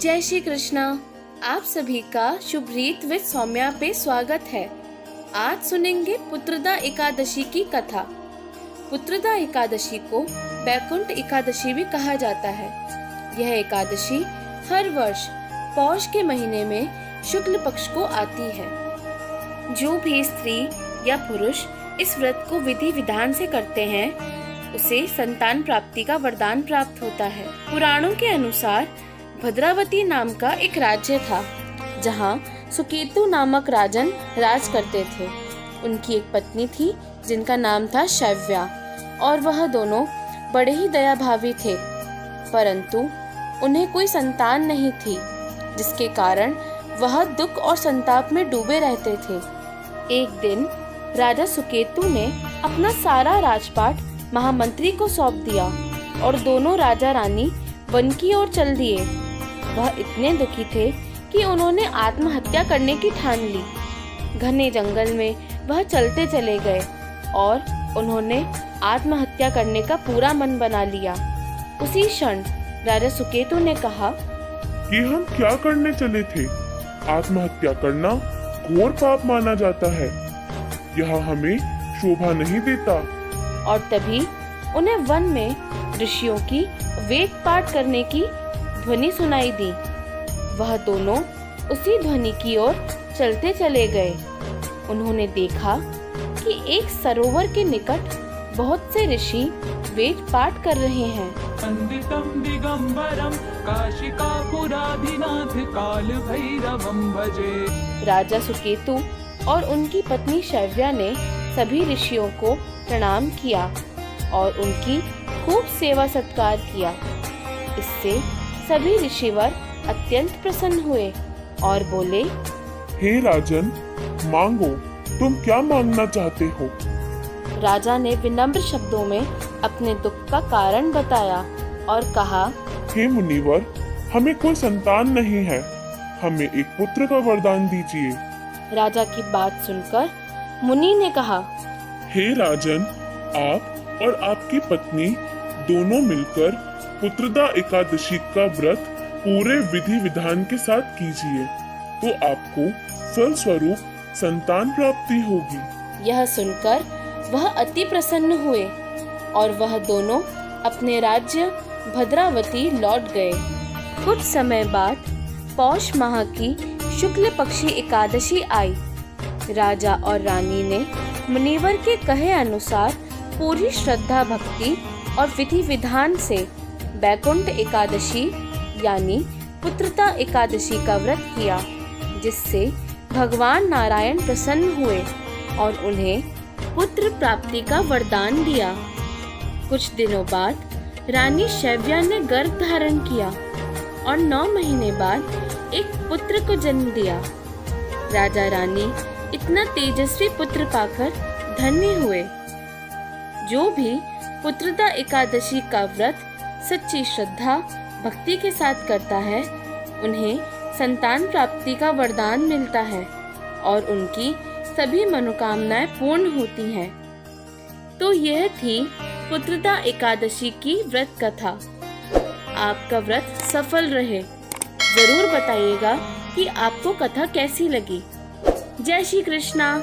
जय श्री कृष्णा। आप सभी का शुभरीत विद सौम्या पे स्वागत है। आज सुनेंगे पुत्रदा एकादशी की कथा। पुत्रदा एकादशी को बैकुंठ एकादशी भी कहा जाता है। यह एकादशी हर वर्ष पौष के महीने में शुक्ल पक्ष को आती है। जो भी स्त्री या पुरुष इस व्रत को विधि विधान से करते हैं उसे संतान प्राप्ति का वरदान प्राप्त होता है। पुराणों के अनुसार भद्रावती नाम का एक राज्य था जहाँ सुकेतु नामक राजन राज करते थे। उनकी एक पत्नी थी जिनका नाम था शैव्या और वह दोनों बड़े ही दयाभावी थे, परंतु उन्हें कोई संतान नहीं थी, जिसके कारण वह दुख और संताप में डूबे रहते थे। एक दिन राजा सुकेतु ने अपना सारा राजपाट महामंत्री को सौंप दिया और दोनों राजा रानी वन की ओर चल दिए। वह इतने दुखी थे कि उन्होंने आत्महत्या करने की ठान ली। घने जंगल में वह चलते चले गए और उन्होंने आत्महत्या करने का पूरा मन बना लिया। उसी क्षण राजा सुकेतु ने कहा कि हम क्या करने चले थे? आत्महत्या करना घोर पाप माना जाता है। यह हमें शोभा नहीं देता। और तभी उन्हें वन में ऋषियों की वेद पाठ करने की ध्वनि सुनाई दी। वह दोनों उसी ध्वनि की ओर चलते चले गए। उन्होंने देखा कि एक सरोवर के निकट बहुत से ऋषि वेद पाठ कर रहे हैं। वंदितं दिगंबरं काशिकापुराधिनाथ काल भैरवं भजे। राजा सुकेतु और उनकी पत्नी शैव्या ने सभी ऋषियों को प्रणाम किया और उनकी खूब सेवा सत्कार किया। इससे सभी ऋषिवर अत्यंत प्रसन्न हुए और बोले, हे राजन, मांगो, तुम क्या मांगना चाहते हो? राजा ने विनम्र शब्दों में अपने दुख का कारण बताया और कहा, हे मुनिवर, हमें कोई संतान नहीं है, हमें एक पुत्र का वरदान दीजिए। राजा की बात सुनकर मुनि ने कहा, हे राजन, आप और आपकी पत्नी दोनों मिलकर पुत्रदा एकादशी का व्रत पूरे विधि विधान के साथ कीजिए, तो आपको फल स्वरूप संतान प्राप्ति होगी। यह सुनकर वह अति प्रसन्न हुए और वह दोनों अपने राज्य भद्रावती लौट गए। कुछ समय बाद पौष माह की शुक्ल पक्षी एकादशी आई। राजा और रानी ने मुनिवर के कहे अनुसार पूरी श्रद्धा भक्ति और विधि विधान से बैकुंठ एकादशी यानी पुत्रदा एकादशी का व्रत किया, जिससे भगवान नारायण प्रसन्न हुए और उन्हें पुत्र प्राप्ति का वरदान दिया। कुछ दिनों बाद रानी शैव्या ने गर्भ धारण किया और 9 महीने बाद एक पुत्र को जन्म दिया। राजा रानी इतना तेजस्वी पुत्र पाकर धन्य हुए। जो भी पुत्रदा एकादशी का व्रत सच्ची श्रद्धा भक्ति के साथ करता है, उन्हें संतान प्राप्ति का वरदान मिलता है और उनकी सभी मनोकामनाएं पूर्ण होती हैं। तो यह थी पुत्रदा एकादशी की व्रत कथा। आपका व्रत सफल रहे। जरूर बताइएगा कि आपको कथा कैसी लगी। जय श्री कृष्णा।